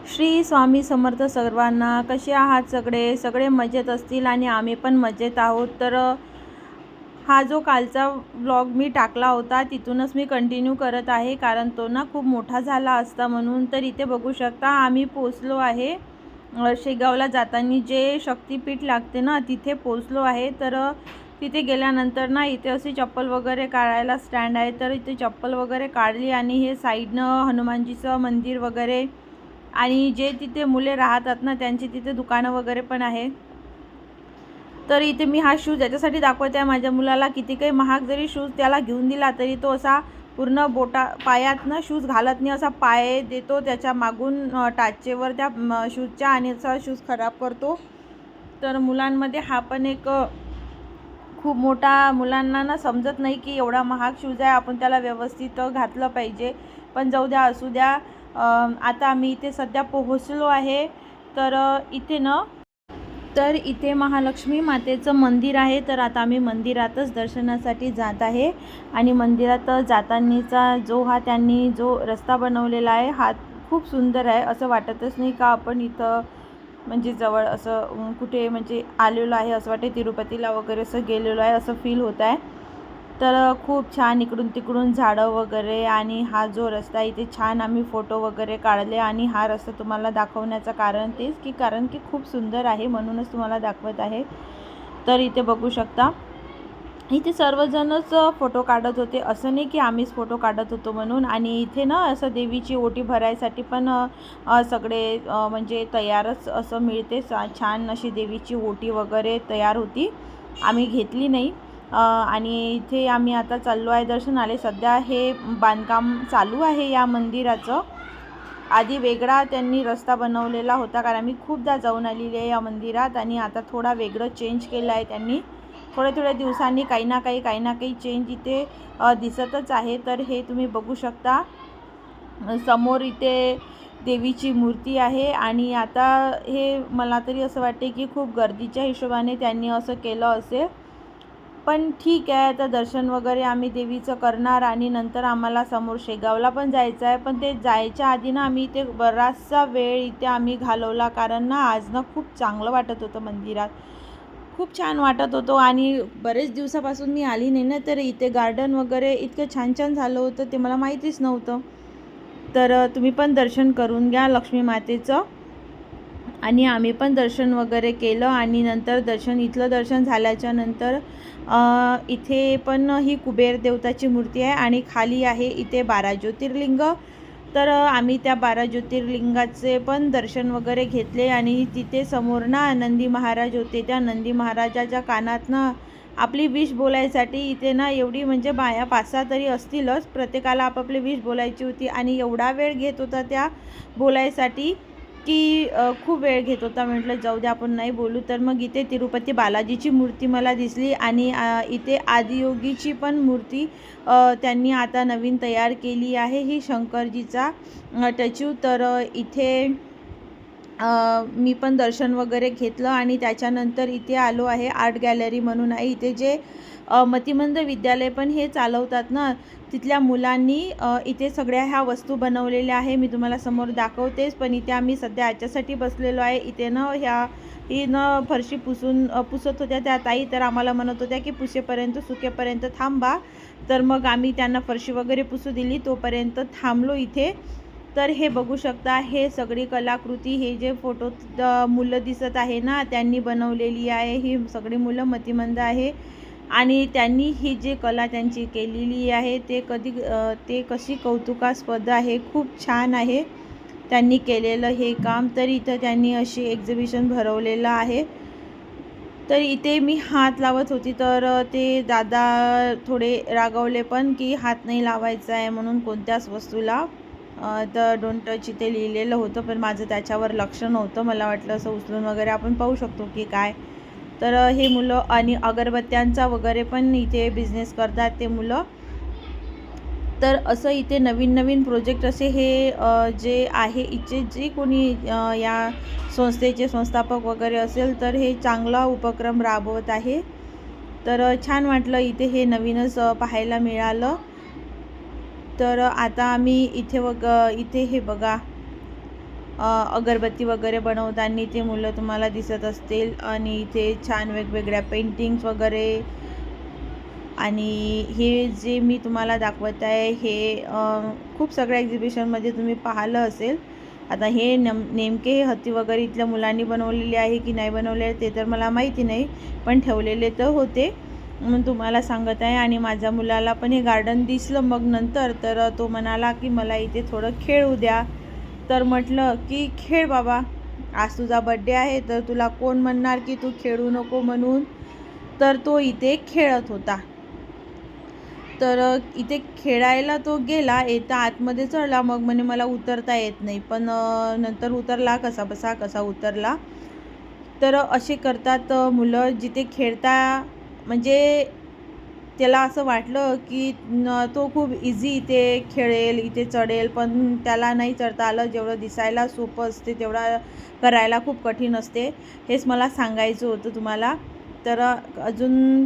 श्री स्वामी समर्थ सर्वांना. कसे आहात सगळे मजेत असतील आणि आम्ही पण मजेत आहोत. तर हा जो कालचा व्लॉग मी टाकला होता तिथूनच मी कंटिन्यू करत आहे, कारण तो ना खूप मोठा झाला असता म्हणून. तर इथे बघू शकता आम्ही पोचलो आहे शेगावला जाताना जे शक्तिपीठ लागते ना तिथे पोचलो आहे. तर तिथे गेल्यानंतर ना इथे अशी चप्पल वगैरे काढायला स्टँड आहे, तर इथे चप्पल वगैरे काढली आणि हे साईडनं हनुमानजीचं मंदिर वगैरे आणि जे तिथे मुले राहतात ना त्यांची तिथे दुकानं वगैरे पण आहे. तर इथे मी हा शूज याच्यासाठी दाखवते आहे, माझ्या मुलाला किती काही महाग जरी शूज त्याला घेऊन दिला तरी तो असा पूर्ण पायातनं शूज घालत नाही, असा पाय देतो त्याच्या मागून टाचेवर त्या शूजच्या आणि असा शूज खराब करतो. तर मुलांमध्ये हा पण एक खूप मोठा, मुलांना ना समजत नाही की एवढा महाग शूज आहे, आपण त्याला व्यवस्थित घातलं पाहिजे. पण जाऊ द्या, असू द्या. आता आम्ही इथे सध्या पोहोचलो आहे. तर इथे महालक्ष्मी मातेचं मंदिर आहे. तर आता आम्ही मंदिरातच दर्शनासाठी जात आहे आणि मंदिरात जातानीचा त्यांनी जो रस्ता बनवलेला आहे हा खूप सुंदर आहे. असं वाटतच नाही का आपण इथं म्हणजे जवळ असं कुठे म्हणजे आलेलो आहे, असं वाटते तिरुपतीला वगैरे असं गेलेलो आहे असं फील होत आहे. तर खूप छान इकडून तिकडून झाडं वगैरे आणि हा जो रस्ता इथे छान आम्ही फोटो वगैरे काढले. आणि हा रस्ता तुम्हाला दाखवण्याचं कारण तेच की कारण की खूप सुंदर आहे म्हणूनच तुम्हाला दाखवत आहे. तर इथे बघू शकता इथे सर्वजणच फोटो काढत होते, असं नाही की आम्हीच फोटो काढत होतो म्हणून. आणि इथे ना असं देवीची ओटी भरायसाठी पण सगळे म्हणजे तयारच असं मिळते. छान अशी देवीची ओटी वगैरे तयार होती, आम्ही घेतली नाही. आणि इथे आम्ही आता चाललो आहे दर्शनाला. सध्या हे बांधकाम चालू आहे या मंदिराचं. आधी वेगळा त्यांनी रस्ता बनवलेला होता, कारण आम्ही खूपदा जाऊन आलेली आहे या मंदिरात, आणि आता थोडा वेगळं चेंज केलं आहे त्यांनी. थोड्या दिवसांनी काही ना काही चेंज इथे दिसतच आहे. तर हे तुम्ही बघू शकता समोर इथे देवीची मूर्ती आहे. आणि आता हे मला तरी असं वाटते की खूप गर्दीच्या हिशोबाने त्यांनी असं केलं असेल, पण ठीक आहे. आता दर्शन वगैरे आम्ही देवीचं करणार आणि नंतर आम्हाला समोर शेगावला पण जायचं आहे. पण ते जायच्या आधी ना आम्ही इथे बराचसा वेळ इथे आम्ही घालवला, कारण ना आज ना खूप चांगलं वाटत होतं मंदिरात, खूप छान वाटत होतं. आणि बरेच दिवसापासून मी आली नाही ना, तर इथे गार्डन वगैरे इतकं छान झालं होतं ते मला माहितीच नव्हतं. तर तुम्ही पण दर्शन करून घ्या लक्ष्मी मातेचं. आणि आम्ही पण दर्शन वगैरे केलं आणि नंतर इथलं दर्शन झाल्याच्या नंतर इथे पण ही कुबेर देवताची मूर्ती आहे आणि खाली आहे इथे 12 ज्योतिर्लिंग. तर आम्ही त्या 12 ज्योतिर्लिंगाचे पण दर्शन वगैरे घेतले. आणि तिथे समोर ना नंदी महाराज होते. त्या नंदी महाराजाच्या कानात ना आपली विश बोलायसाठी इथे ना एवढी म्हणजे बाया 5-6 तरी असतीलच, प्रत्येकाला आपापली विश बोलायची होती. आणि एवढा वेळ घेत होता त्या बोलायसाठी की खूप वेळ घेत होता. म्हटलं जाऊ दे आपण नाही बोलू. तर मग इथे तिरुपती बालाजीची मूर्ती मला दिसली आणि इथे आदियोगीची पण मूर्ती त्यांनी आता नवीन तयार केली आहे, ही शंकरजीचा टॅच्यू. तर इथे मी पण दर्शन वगैरे घेतलं आणि त्याच्यानंतर इथे आलो आहे आर्ट गॅलरी म्हणून आहे. इथे जे मतिमंद विद्यालय पण हे चालवतात ना, तिथल्या मुलांनी इथे सगळ्या ह्या वस्तू बनवलेल्या आहे. मी तुम्हाला समोर दाखवतेच, पण इथे आम्ही सध्या याच्यासाठी बसलेलो आहे. इथे न ही फरशी पुसत होत्या त्या ताई, तर आम्हाला म्हणत होत्या की सुकेपर्यंत थांबा. तर मग आम्ही त्यांना फरशी वगैरे पुसू दिली, तोपर्यंत थांबलो इथे. तर हे बघू शकता, हे सगळी कलाकृती, हे जे फोटो मुलं दिसत आहे ना त्यांनी बनवलेली आहे. ही सगळी मुलं मतिमंद आहे आणि त्यांनी ही जी कला त्यांची केलेली आहे ते कशी कौतुकास्पद आहे, खूप छान आहे त्यांनी केलेलं हे काम. तर इथं त्यांनी अशी एक्झिबिशन भरवलेलं आहे. तर इथे मी हात लावत होती, तर ते दादा थोडे रागावले पण की हात नाही लावायचा आहे म्हणून कोणत्याच वस्तूला. तर डोंट टच इथे लिहिलेलं होतं, पण माझं त्याच्यावर लक्ष नव्हतं. मला वाटलं असं उचलून वगैरे आपण पाहू शकतो की काय. तर हे मुलं आणि अगरबत्त्यांचा वगैरे पण इथे बिझनेस करतात ते मुलं. तर असं इथे नवीन प्रोजेक्ट असे हे जे आहे इथे जे कोणी या संस्थेचे संस्थापक वगैरे असेल तर हे चांगला उपक्रम राबवत आहे. तर छान वाटलं इथे हे नवीनच पाहायला मिळालं. तर आता आम्ही इथे हे बघा अगरबत्ती वगैरे बनवताना ते मुलं तुम्हाला दिसत असतील. आणि इथे छान वेगवेगळ्या पेंटिंग्स वगैरे. आणि हे जे मी तुम्हाला दाखवत आहे हे खूप सगळ्या एक्झिबिशनमध्ये तुम्ही पाहिलं असेल. आता हे नेमके हे हत्ती वगैरे इथल्या मुलांनी बनवलेले आहे की नाही बनवले ते तर मला माहिती नाही, पण ठेवलेले तर होते म्हणून तुम्हाला सांगत आहे. आणि माझ्या मुलाला पण हे गार्डन दिसलं मग नंतर, तर तो म्हणाला की मला इथे थोडं खेळू द्या. तर म्हटलं की खेळ बाबा, आज तुझा बड्डे आहे तर तुला कोण म्हणणार की तू खेळू नको म्हणून. तर तो इथे खेळत होता. तर इथे खेळायला तो गेला, येता आतमध्ये चढला. मग म्हणे मला उतरता येत नाही, पण नंतर उतरला कसा उतरला. तर असे करतात मुलं. जिथे खेळता म्हणजे त्याला असं वाटलं की तो खूप इझी इथे खेळेल, इथे चढेल, पण त्याला नाही चढता आलं. जेवढं दिसायला सोपं असते तेवढा करायला खूप कठीण असते. हेच मला सांगायचं होतं तुम्हाला. तर अजून